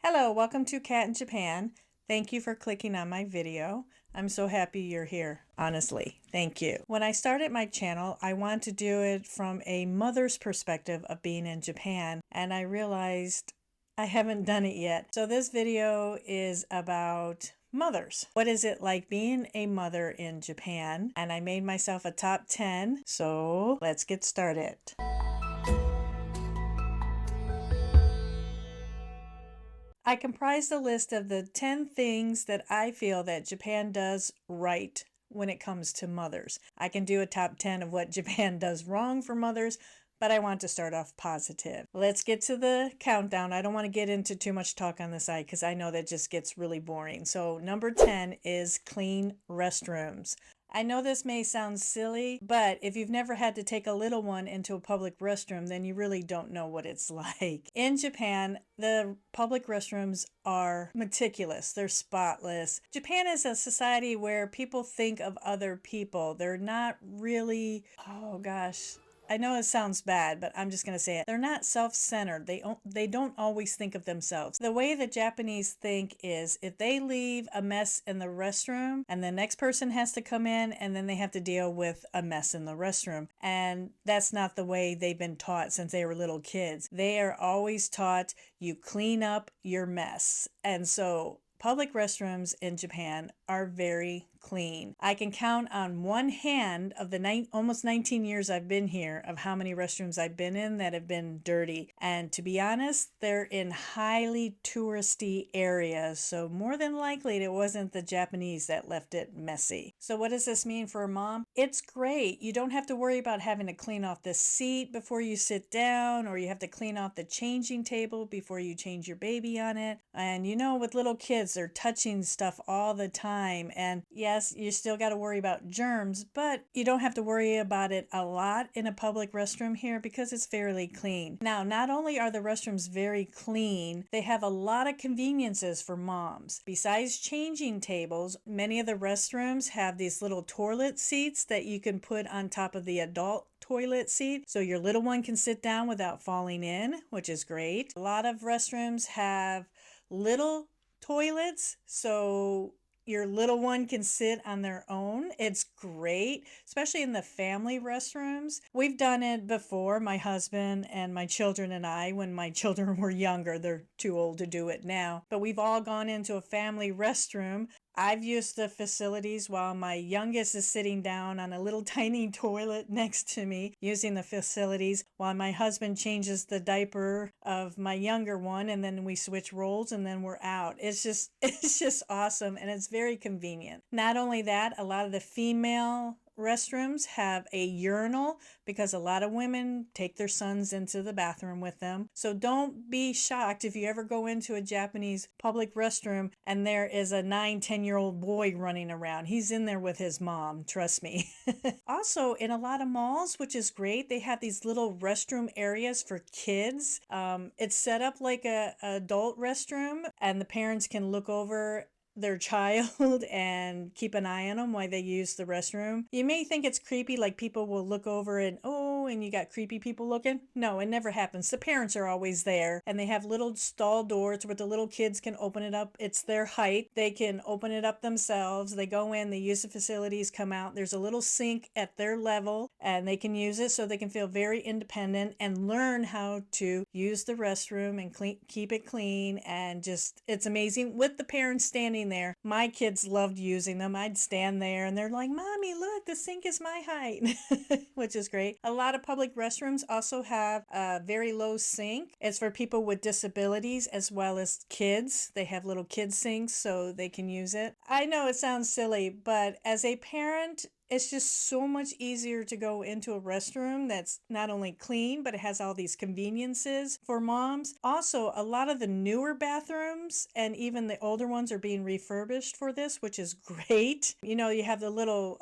Hello, welcome to Cat in Japan. Thank you for clicking on my video. I'm so happy you're here, honestly. Thank you. When I started my channel, I wanted to do it from a mother's perspective of being in Japan, and I realized I haven't done it yet. So this video is about mothers. What is it like being a mother in Japan? And I made myself a top 10, so let's get started. I comprised a list of the 10 things that I feel that Japan does right when it comes to mothers. I can do a top 10 of what Japan does wrong for mothers, but I want to start off positive. Let's get to the countdown. I don't want to get into too much talk on the side because I know that just gets really boring. So number 10 is clean restrooms. I know this may sound silly, but if you've never had to take a little one into a public restroom, then you really don't know what it's like. In Japan, the public restrooms are meticulous. They're spotless. Japan is a society where people think of other people. They're not really, oh gosh, I know it sounds bad, but I'm just going to say it. They're not self-centered. They don't always think of themselves. The way the Japanese think is if they leave a mess in the restroom and the next person has to come in and then they have to deal with a mess in the restroom. And that's not the way they've been taught since they were little kids. They are always taught you clean up your mess. And so public restrooms in Japan are very clean. I can count on one hand of the almost 19 years I've been here of how many restrooms I've been in that have been dirty. And to be honest, they're in highly touristy areas. So more than likely it wasn't the Japanese that left it messy. So what does this mean for a mom? It's great. You don't have to worry about having to clean off the seat before you sit down, or you have to clean off the changing table before you change your baby on it. And you know, with little kids, they're touching stuff all the time. And yes, you still got to worry about germs, but you don't have to worry about it a lot in a public restroom here because it's fairly clean. Now, not only are the restrooms very clean, they have a lot of conveniences for moms. Besides changing tables, many of the restrooms have these little toilet seats that you can put on top of the adult toilet seat so your little one can sit down without falling in, which is great. A lot of restrooms have little toilets so your little one can sit on their own. It's great, especially in the family restrooms. We've done it before, my husband and my children and I, when my children were younger. They're too old to do it now. But we've all gone into a family restroom. I've used the facilities while my youngest is sitting down on a little tiny toilet next to me using the facilities while my husband changes the diaper of my younger one, and then we switch roles and then we're out. It's just awesome, and it's very convenient. Not only that, a lot of the female restrooms have a urinal because a lot of women take their sons into the bathroom with them. So don't be shocked if you ever go into a Japanese public restroom and there is a 9-10-year-old boy running around. He's in there with his mom, trust me. Also, in a lot of malls, which is great, they have these little restroom areas for kids. It's set up like a adult restroom, and the parents can look over their child and keep an eye on them while they use the restroom. You may think it's creepy, like people will look over and and you got creepy people looking. No, it never happens. The parents are always there, and they have little stall doors where the little kids can open it up. It's their height. They can open it up themselves. They go in, they use the facilities, come out. There's a little sink at their level, and they can use it so they can feel very independent and learn how to use the restroom and keep it clean. And just, it's amazing with the parents standing there. My kids loved using them. I'd stand there and they're like, "Mommy, look, the sink is my height," which is great. A lot of public restrooms also have a very low sink. It's for people with disabilities as well as kids. They have little kid sinks so they can use it. I know it sounds silly, but as a parent, it's just so much easier to go into a restroom that's not only clean, but it has all these conveniences for moms. Also, a lot of the newer bathrooms and even the older ones are being refurbished for this, which is great. You know, you have the little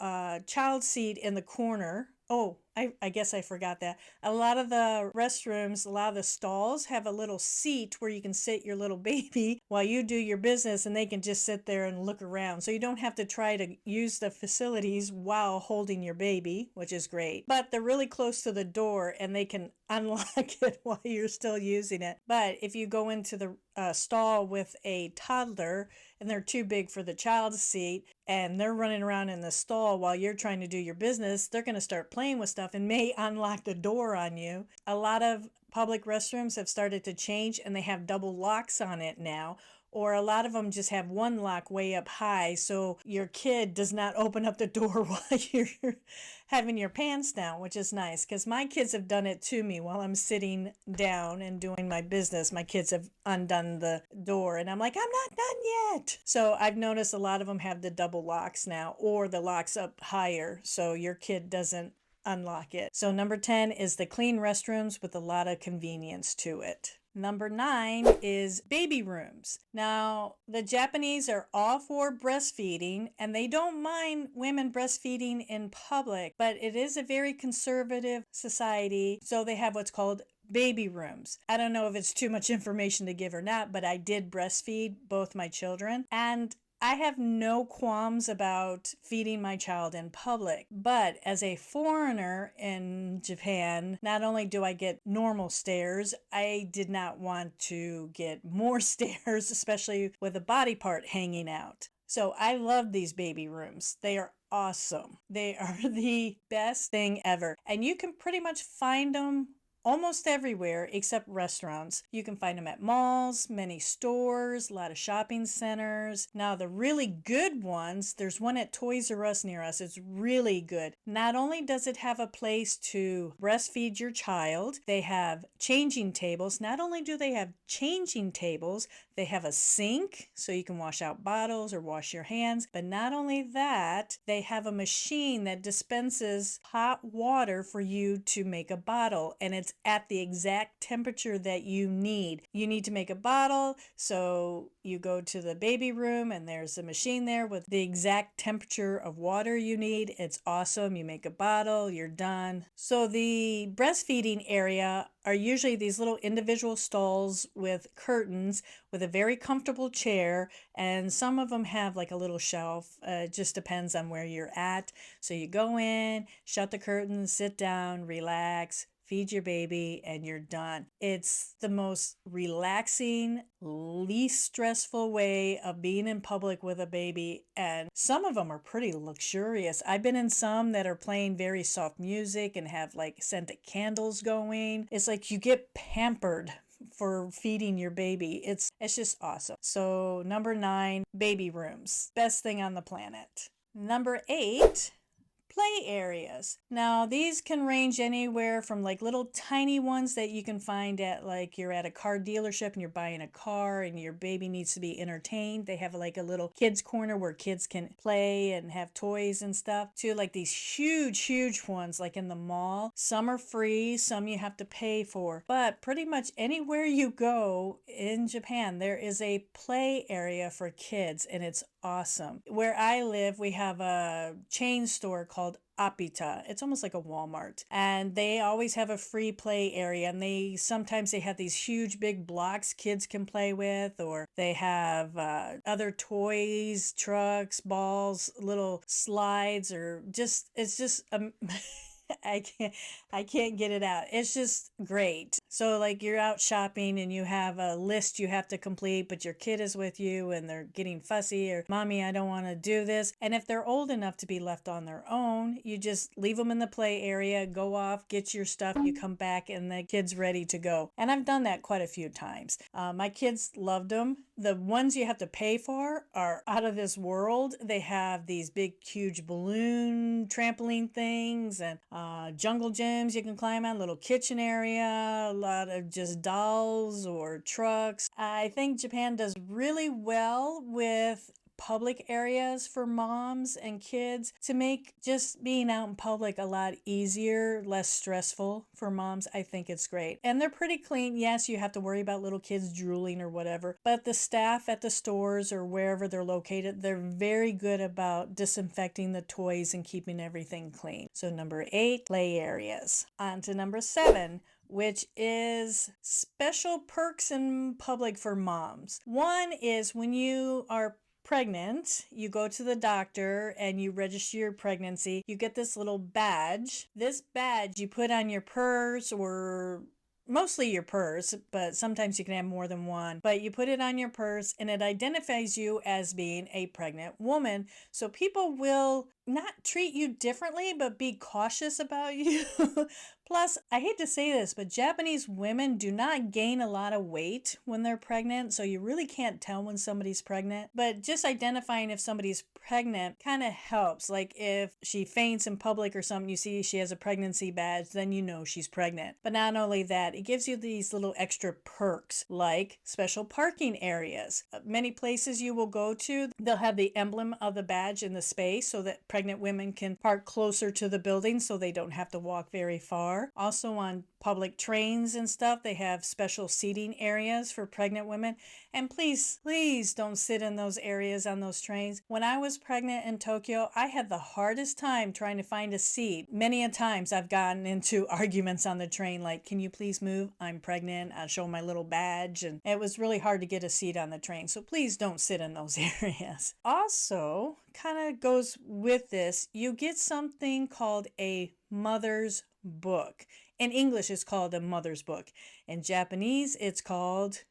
child seat in the corner. Oh, I guess I forgot that. A lot of the restrooms, a lot of the stalls have a little seat where you can sit your little baby while you do your business, and they can just sit there and look around. So you don't have to try to use the facilities while holding your baby, which is great. But they're really close to the door and they can unlock it while you're still using it. But if you go into the stall with a toddler and they're too big for the child's seat and they're running around in the stall while you're trying to do your business, they're going to start playing with stuff and may unlock the door on you. A lot of public restrooms have started to change and they have double locks on it now, or a lot of them just have one lock way up high so your kid does not open up the door while you're having your pants down, which is nice because my kids have done it to me while I'm sitting down and doing my business. My kids have undone the door and I'm like, I'm not done yet. So I've noticed a lot of them have the double locks now, or the locks up higher so your kid doesn't unlock it. So number 10 is the clean restrooms with a lot of convenience to it. Number 9 is baby rooms. Now, the Japanese are all for breastfeeding and they don't mind women breastfeeding in public, but it is a very conservative society, so they have what's called baby rooms. I don't know if it's too much information to give or not, but I did breastfeed both my children and I have no qualms about feeding my child in public, but as a foreigner in Japan, not only do I get normal stares, I did not want to get more stares, especially with a body part hanging out. So I love these baby rooms. They are awesome. They are the best thing ever. And you can pretty much find them almost everywhere except restaurants. You can find them at malls, many stores, a lot of shopping centers. Now, the really good ones, there's one at Toys R Us near us. It's really good. Not only does it have a place to breastfeed your child, they have changing tables. Not only do they have changing tables, they have a sink so you can wash out bottles or wash your hands. But not only that, they have a machine that dispenses hot water for you to make a bottle, and it's at the exact temperature that you need. You need to make a bottle, so you go to the baby room and there's a machine there with the exact temperature of water you need. It's awesome. You make a bottle, you're done. So the breastfeeding area are usually these little individual stalls with curtains with a very comfortable chair, and some of them have like a little shelf. It just depends on where you're at. So you go in, shut the curtains, sit down, relax, feed your baby, and you're done. It's the most relaxing, least stressful way of being in public with a baby, and some of them are pretty luxurious. I've been in some that are playing very soft music and have like scented candles going. It's like you get pampered for feeding your baby. It's just awesome. So number 9, baby rooms. Best thing on the planet. Number 8, play areas. Now, these can range anywhere from like little tiny ones that you can find at like you're at a car dealership and you're buying a car and your baby needs to be entertained. They have like a little kids corner where kids can play and have toys and stuff, to like these huge ones like in the mall. Some are free, some you have to pay for. But pretty much anywhere you go in Japan, there is a play area for kids, and it's awesome. Where I live, we have a chain store called Apita. It's almost like a Walmart, and they always have a free play area, and sometimes they have these huge big blocks kids can play with, or they have other toys, trucks, balls, little slides, or it's just I can't get it out. It's just great. So like you're out shopping and you have a list you have to complete, but your kid is with you and they're getting fussy, or mommy, I don't want to do this. And if they're old enough to be left on their own, you just leave them in the play area, go off, get your stuff, you come back and the kid's ready to go. And I've done that quite a few times. My kids loved them. The ones you have to pay for are out of this world. They have these big, huge balloon trampoline things and jungle gyms you can climb on, little kitchen area, a lot of just dolls or trucks. I think Japan does really well with public areas for moms and kids to make just being out in public a lot easier, less stressful for moms. I think it's great. And they're pretty clean. Yes, you have to worry about little kids drooling or whatever, but the staff at the stores or wherever they're located, they're very good about disinfecting the toys and keeping everything clean. So number 8, play areas. On to number 7, which is special perks in public for moms. One is when you are pregnant, you go to the doctor and you register your pregnancy, you get this little badge. This badge you put on your purse, or mostly your purse, but sometimes you can have more than one. But you put it on your purse and it identifies you as being a pregnant woman. So people will not treat you differently, but be cautious about you. Plus, I hate to say this, but Japanese women do not gain a lot of weight when they're pregnant, so you really can't tell when somebody's pregnant. But just identifying if somebody's pregnant kind of helps. Like if she faints in public or something, you see she has a pregnancy badge, then you know she's pregnant. But not only that, it gives you these little extra perks like special parking areas. Many places you will go to, they'll have the emblem of the badge in the space so that pregnant women can park closer to the building so they don't have to walk very far. Also on public trains and stuff, they have special seating areas for pregnant women. And please, please don't sit in those areas on those trains. When I was pregnant in Tokyo, I had the hardest time trying to find a seat. Many a times I've gotten into arguments on the train like, can you please move? I'm pregnant. I'll show my little badge. And it was really hard to get a seat on the train. So please don't sit in those areas. Also, kind of goes with this, you get something called a mother's book. In English, it's called a mother's book. In Japanese, it's called...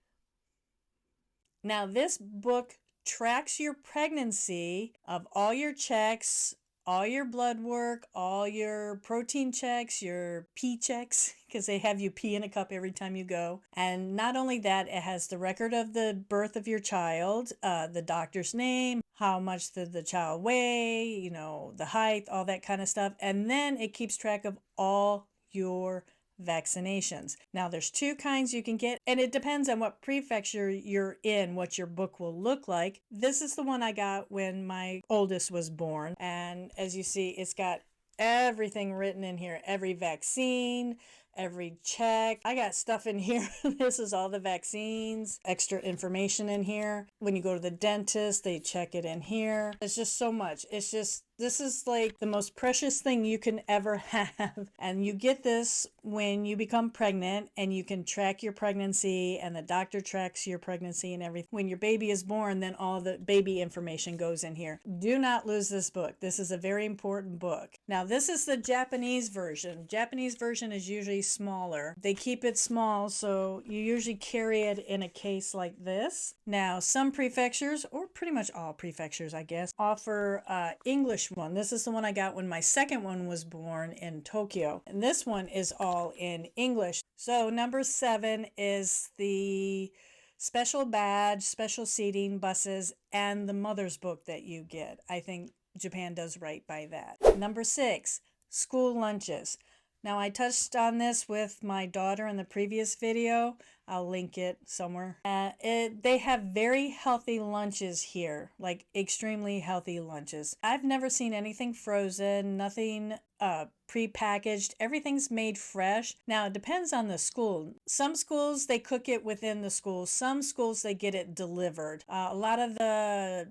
Now, this book tracks your pregnancy of all your checks, all your blood work, all your protein checks, your pee checks, because they have you pee in a cup every time you go. And not only that, it has the record of the birth of your child, the doctor's name, how much did the child weigh, you know, the height, all that kind of stuff. And then it keeps track of all your vaccinations. Now there's 2 kinds you can get, and it depends on what prefecture you're in, what your book will look like. This is the one I got when my oldest was born, and as you see, it's got everything written in here, every vaccine, every check. I got stuff in here. This is all the vaccines, extra information in here. When you go to the dentist, they check it in here. It's just so much. It's just, this is like the most precious thing you can ever have. And you get this when you become pregnant, and you can track your pregnancy, and the doctor tracks your pregnancy and everything. When your baby is born, then all the baby information goes in here. Do not lose this book. This is a very important book. Now, this is the Japanese version. Japanese version is usually smaller. They keep it small, so you usually carry it in a case like this. Now, some prefectures, or pretty much all prefectures, I guess, offer English one. This is the one I got when my second one was born in Tokyo. And this one is all in English. So number 7 is the special badge, special seating, buses, and the mother's book that you get. I think Japan does right by that. Number 6, school lunches. Now, I touched on this with my daughter in the previous video. I'll link it somewhere. They have very healthy lunches here, like extremely healthy lunches. I've never seen anything frozen, nothing pre-packaged. Everything's made fresh. Now, it depends on the school. Some schools, they cook it within the school. Some schools, they get it delivered. A lot of the...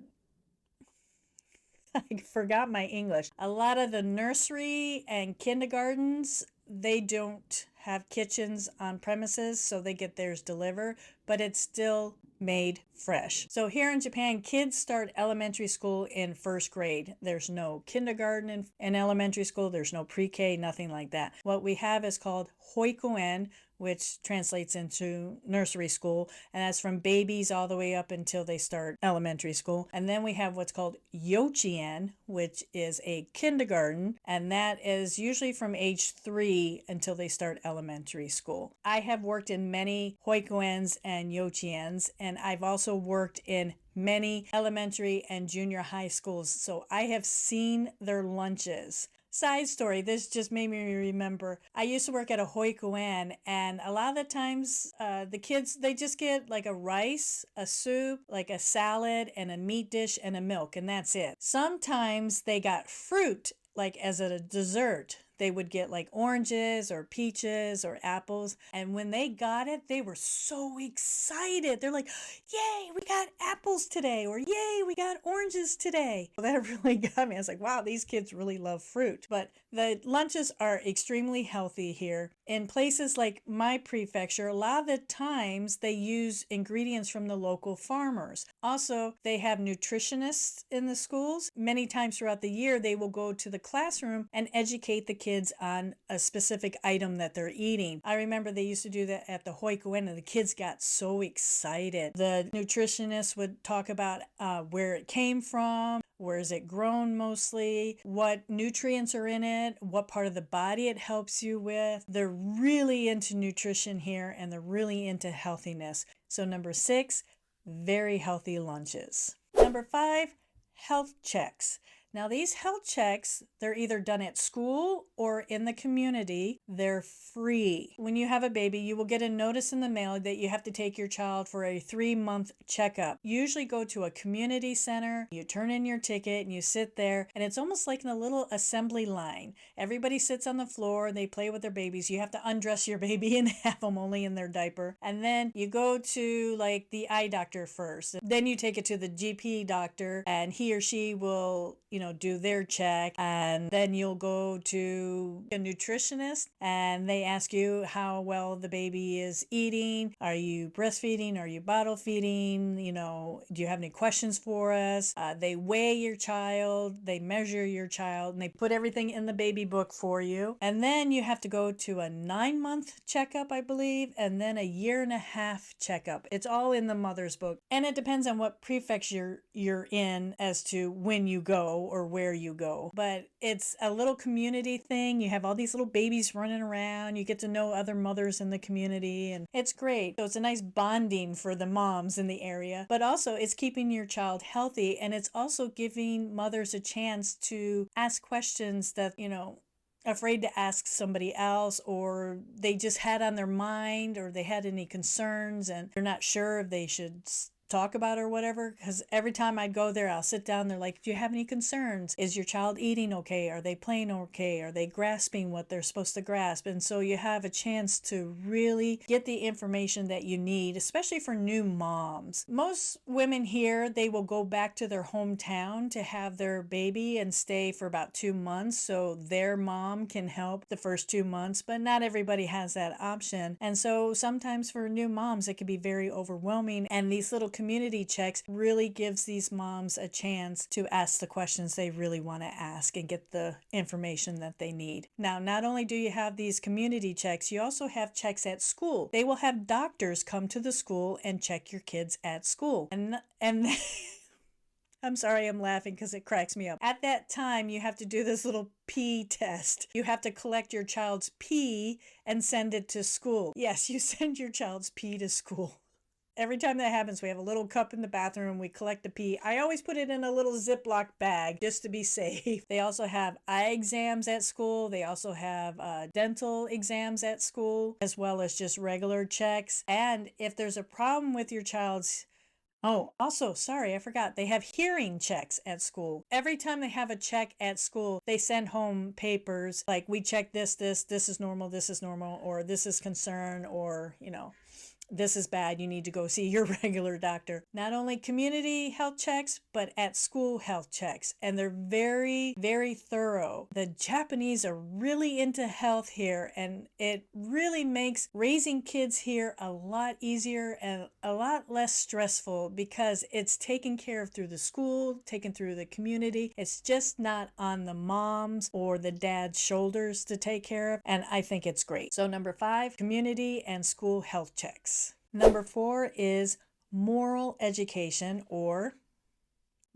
I forgot my English. A lot of the nursery and kindergartens, they don't have kitchens on premises, so they get theirs delivered, but it's still made fresh. So here in Japan, kids start elementary school in 1st grade. There's no kindergarten in elementary school. There's no pre-K, nothing like that. What we have is called hoikuen, which translates into nursery school, and that's from babies all the way up until they start elementary school. And then we have what's called yochien, which is a kindergarten, and that is usually from age 3 until they start elementary school. I have worked in many hoikuens and yochiens, and I've also worked in many elementary and junior high schools, so I have seen their lunches. Side story, this just made me remember. I used to work at a Hoi Kuan, and a lot of the times the kids, they just get like a rice, a soup, like a salad, and a meat dish and a milk, and that's it. Sometimes they got fruit, like as a dessert. They would get like oranges or peaches or apples. And when they got it, they were so excited. They're like, yay, we got apples today, or yay, we got oranges today. Well, that really got me. I was like, wow, these kids really love fruit. But the lunches are extremely healthy here. In places like my prefecture, a lot of the times they use ingredients from the local farmers. Also, they have nutritionists in the schools. Many times throughout the year, they will go to the classroom and educate the kids on a specific item that they're eating. I remember they used to do that at the Hoi Kuan, and the kids got so excited. The nutritionist would talk about where it came from, where is it grown mostly, what nutrients are in it, what part of the body it helps you with. They're really into nutrition here, and they're really into healthiness. So number 6, very healthy lunches. Number 5, health checks. Now, these health checks, they're either done at school or in the community. They're free. When you have a baby, you will get a notice in the mail that you have to take your child for a 3-month checkup. You usually go to a community center, you turn in your ticket, and you sit there, and it's almost like in a little assembly line. Everybody sits on the floor, they play with their babies. You have to undress your baby and have them only in their diaper. And then you go to like the eye doctor first. Then you take it to the GP doctor, and he or she will, do their check, and then you'll go to a nutritionist and they ask you how well the baby is eating. Are you breastfeeding? Are you bottle feeding? Do you have any questions for us? They weigh your child, they measure your child, and they put everything in the baby book for you. And then you have to go to a 9-month checkup, I believe, and then a 1.5-year checkup. It's all in the mother's book, and it depends on what prefecture you're in as to when you go or where you go. But it's a little community thing. You have all these little babies running around. You get to know other mothers in the community, and it's great. So it's a nice bonding for the moms in the area, but also it's keeping your child healthy, and it's also giving mothers a chance to ask questions that, afraid to ask somebody else, or they just had on their mind, or they had any concerns and they're not sure if they should talk about or whatever. Because every time I go there, I'll sit down, they're like, do you have any concerns? Is your child eating okay? Are they playing okay? Are they grasping what they're supposed to grasp? And so you have a chance to really get the information that you need, especially for new moms. Most women here, they will go back to their hometown to have their baby and stay for about 2 months so their mom can help the first 2 months, but not everybody has that option. And so sometimes for new moms, it can be very overwhelming, and these little community checks really gives these moms a chance to ask the questions they really want to ask and get the information that they need. Now, not only do you have these community checks, you also have checks at school. They will have doctors come to the school and check your kids at school. And I'm sorry, I'm laughing because it cracks me up. At that time, you have to do this little pee test. You have to collect your child's pee and send it to school. Yes, you send your child's pee to school. Every time that happens, we have a little cup in the bathroom, we collect the pee. I always put it in a little Ziploc bag just to be safe. They also have eye exams at school. They also have dental exams at school, as well as just regular checks. And if there's a problem with your child's also, sorry, I forgot. They have hearing checks at school. Every time they have a check at school, they send home papers like, we check this is normal, or this is concern, or, this is bad, you need to go see your regular doctor. Not only community health checks, but at school health checks. And they're very, very thorough. The Japanese are really into health here, and it really makes raising kids here a lot easier and a lot less stressful because it's taken care of through the school, taken through the community. It's just not on the mom's or the dad's shoulders to take care of, and I think it's great. So number 5, community and school health checks. Number 4 is moral education, or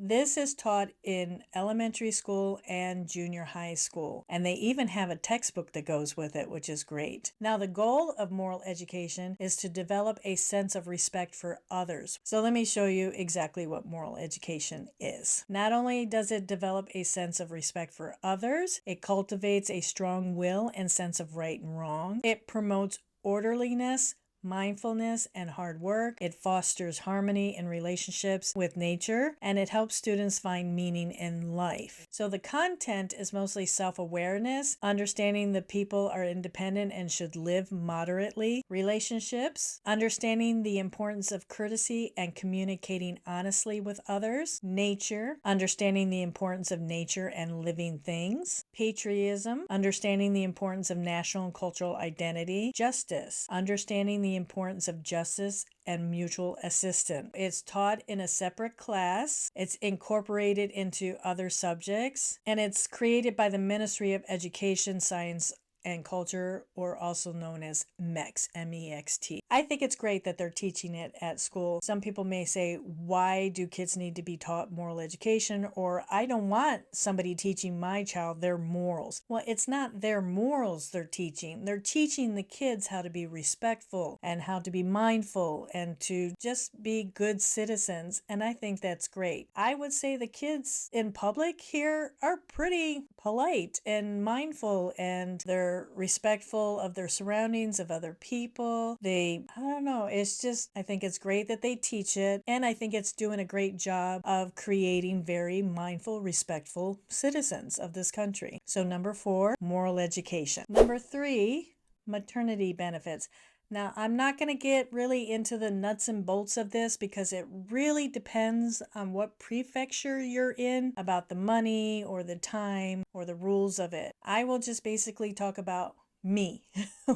This is taught in elementary school and junior high school, and they even have a textbook that goes with it, which is great. Now, the goal of moral education is to develop a sense of respect for others. So let me show you exactly what moral education is. Not only does it develop a sense of respect for others, it cultivates a strong will and sense of right and wrong. It promotes orderliness, mindfulness, and hard work. It fosters harmony in relationships with nature, and it helps students find meaning in life. So the content is mostly self-awareness, understanding that people are independent and should live moderately, relationships, understanding the importance of courtesy and communicating honestly with others, nature, understanding the importance of nature and living things, patriotism, understanding the importance of national and cultural identity, justice, understanding the importance of justice and mutual assistance. It's taught in a separate class. It's incorporated into other subjects, and it's created by the Ministry of Education, Science, and Culture, or also known as MEXT, MEXT. I think it's great that they're teaching it at school. Some people may say, why do kids need to be taught moral education? Or I don't want somebody teaching my child their morals. Well, it's not their morals they're teaching. They're teaching the kids how to be respectful and how to be mindful and to just be good citizens. And I think that's great. I would say the kids in public here are pretty polite and mindful, and they're respectful of their surroundings, of other people. I don't know, it's just, I think it's great that they teach it, and I think it's doing a great job of creating very mindful, respectful citizens of this country. So number 4, moral education. Number 3, maternity benefits. Now, I'm not going to get really into the nuts and bolts of this because it really depends on what prefecture you're in about the money or the time or the rules of it. I will just basically talk about me,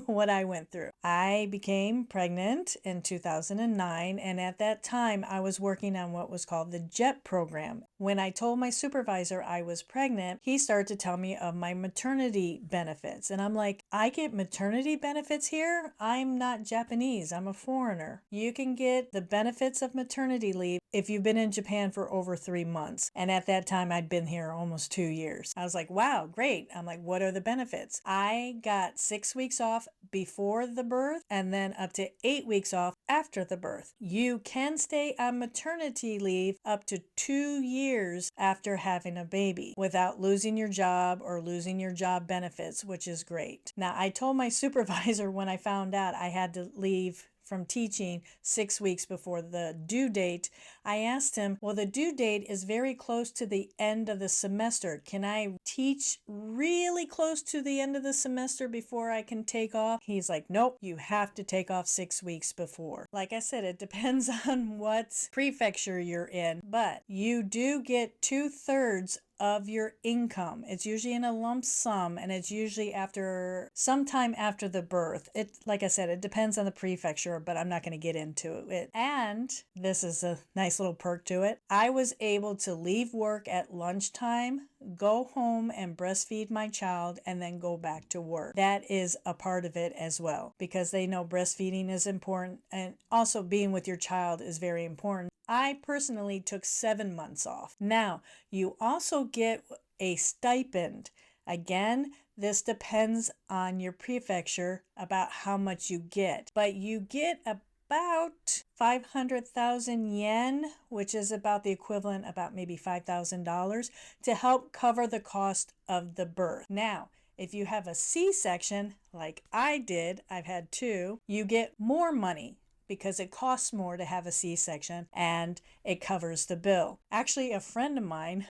what I went through. I became pregnant in 2009, and at that time I was working on what was called the JET program. When I told my supervisor I was pregnant, he started to tell me of my maternity benefits, and I'm like, I get maternity benefits here? I'm not Japanese, I'm a foreigner. You can get the benefits of maternity leave if you've been in Japan for over 3 months. And at that time I'd been here almost 2 years. I was like, wow, great. I'm like, what are the benefits? I got 6 weeks off before the birth and then up to 8 weeks off after the birth. You can stay on maternity leave up to 2 years after having a baby without losing your job or losing your job benefits, which is great. Now, I told my supervisor when I found out I had to leave from teaching 6 weeks before the due date, I asked him, well, the due date is very close to the end of the semester. Can I teach really close to the end of the semester before I can take off? He's like, nope, you have to take off 6 weeks before. Like I said, it depends on what prefecture you're in, but you do get 2/3 of your income. It's usually in a lump sum, and it's usually after sometime after the birth. Like I said, it depends on the prefecture, but I'm not going to get into it. And this is a nice little perk to it. I was able to leave work at lunchtime, go home and breastfeed my child, and then go back to work. That is a part of it as well, because they know breastfeeding is important, and also being with your child is very important. I personally took 7 months off. Now, you also get a stipend. Again, this depends on your prefecture about how much you get, but you get about 500,000 yen, which is about the equivalent, about maybe $5,000, to help cover the cost of the birth. Now, if you have a C-section, like I did, I've had 2, you get more money, because it costs more to have a C-section and it covers the bill. Actually, a friend of mine,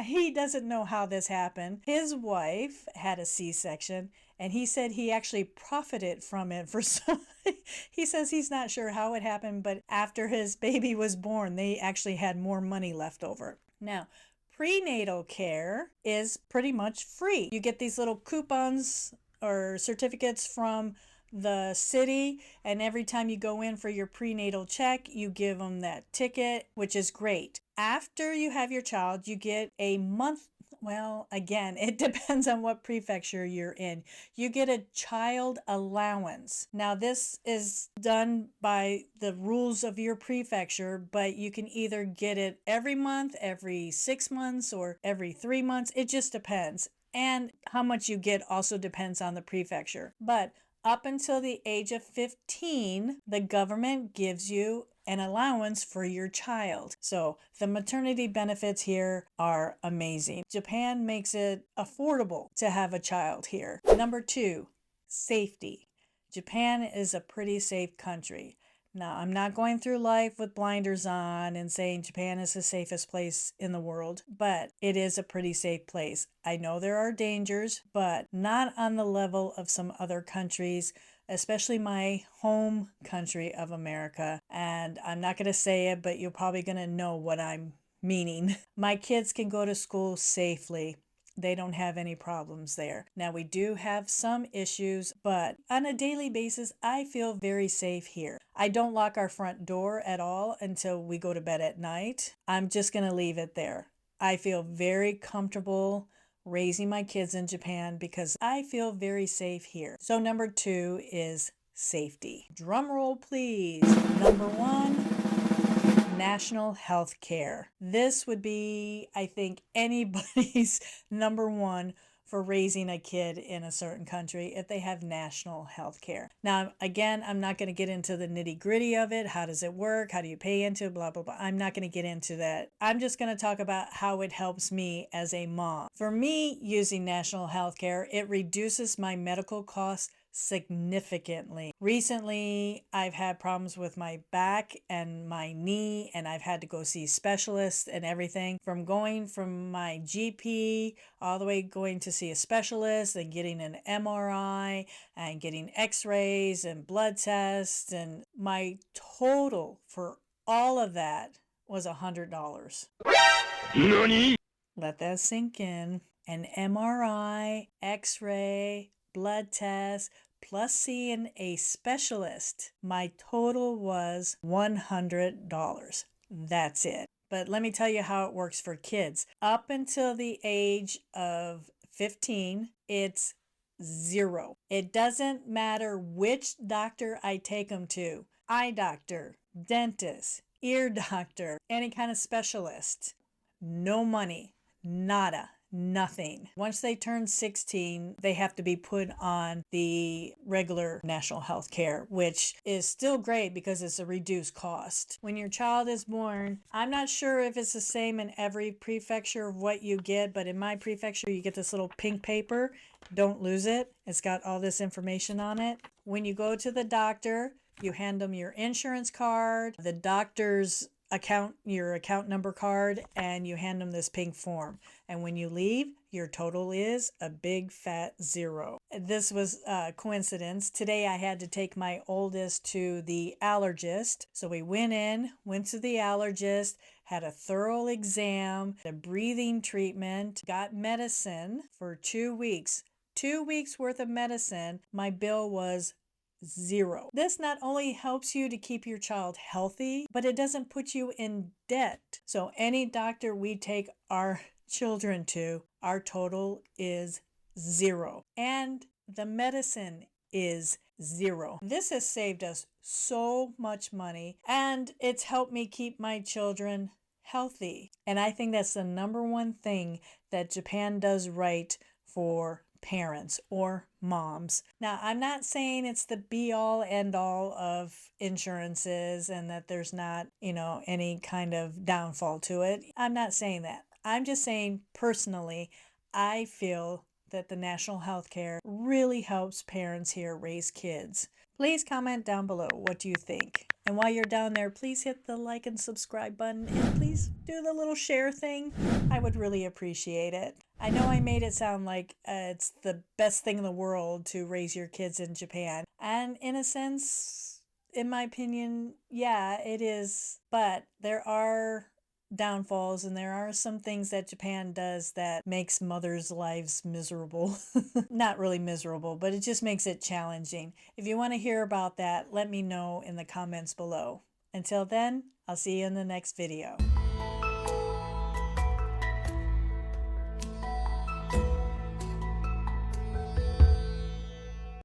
he doesn't know how this happened. His wife had a C-section, and he said he actually profited from it for some. He says he's not sure how it happened, but after his baby was born, they actually had more money left over. Now, prenatal care is pretty much free. You get these little coupons or certificates from the city, and every time you go in for your prenatal check, you give them that ticket, which is great. After you have your child, you get a month Well, again, it depends on what prefecture you're in. You get a child allowance. Now, this is done by the rules of your prefecture, but you can either get it every month, every 6 months, or every 3 months. It just depends. And how much you get also depends on the prefecture. But up until the age of 15, the government gives you an allowance for your child. So the maternity benefits here are amazing. Japan makes it affordable to have a child here. Number 2, safety. Japan is a pretty safe country. Now, I'm not going through life with blinders on and saying Japan is the safest place in the world, but it is a pretty safe place. I know there are dangers, but not on the level of some other countries, especially my home country of America. And I'm not going to say it, but you're probably going to know what I'm meaning. My kids can go to school safely. They don't have any problems there. Now, we do have some issues, but on a daily basis, I feel very safe here. I don't lock our front door at all until we go to bed at night. I'm just going to leave it there. I feel very comfortable raising my kids in Japan because I feel very safe here. So number 2 is safety. Drum roll, please. Number 1, national health care. This would be, I think, anybody's number 1 for raising a kid in a certain country if they have national health care. Now, again, I'm not going to get into the nitty gritty of it. How does it work? How do you pay into it? Blah, blah, blah. I'm not going to get into that. I'm just going to talk about how it helps me as a mom. For me, using national health care, it reduces my medical costs significantly. Recently, I've had problems with my back and my knee, and I've had to go see specialists and everything. From going from my GP all the way going to see a specialist and getting an MRI and getting x-rays and blood tests, and my total for all of that was $100. Nani? Let that sink in. An MRI, x-ray, blood test, plus seeing a specialist. My total was $100. That's it. But let me tell you how it works for kids. Up until the age of 15, it's zero. It doesn't matter which doctor I take them to. Eye doctor, dentist, ear doctor, any kind of specialist. No money, nada. Nothing. Once they turn 16, they have to be put on the regular national health care, which is still great because it's a reduced cost. When your child is born, I'm not sure if it's the same in every prefecture of what you get, but in my prefecture, you get this little pink paper. Don't lose it. It's got all this information on it. When you go to the doctor, you hand them your insurance card, the doctor's your account number card, and you hand them this pink form. And when you leave, your total is a big fat zero. This was a coincidence. Today I had to take my oldest to the allergist. So we went to the allergist, had a thorough exam, a breathing treatment, got medicine for 2 weeks. 2 weeks worth of medicine. My bill was zero. This not only helps you to keep your child healthy, but it doesn't put you in debt. So any doctor we take our children to, our total is zero. And the medicine is zero. This has saved us so much money, and it's helped me keep my children healthy. And I think that's the number 1 thing that Japan does right for parents or moms. Now, I'm not saying it's the be all end all of insurances and that there's not, any kind of downfall to it. I'm not saying that. I'm just saying personally, I feel that the national health care really helps parents here raise kids. Please comment down below. What do you think? And while you're down there, please hit the like and subscribe button, and please do the little share thing. I would really appreciate it. I know I made it sound like it's the best thing in the world to raise your kids in Japan. And in a sense, in my opinion, yeah, it is. But there are downfalls, and there are some things that Japan does that makes mothers' lives miserable. Not really miserable, but it just makes it challenging. If you want to hear about that, let me know in the comments below. Until then, I'll see you in the next video.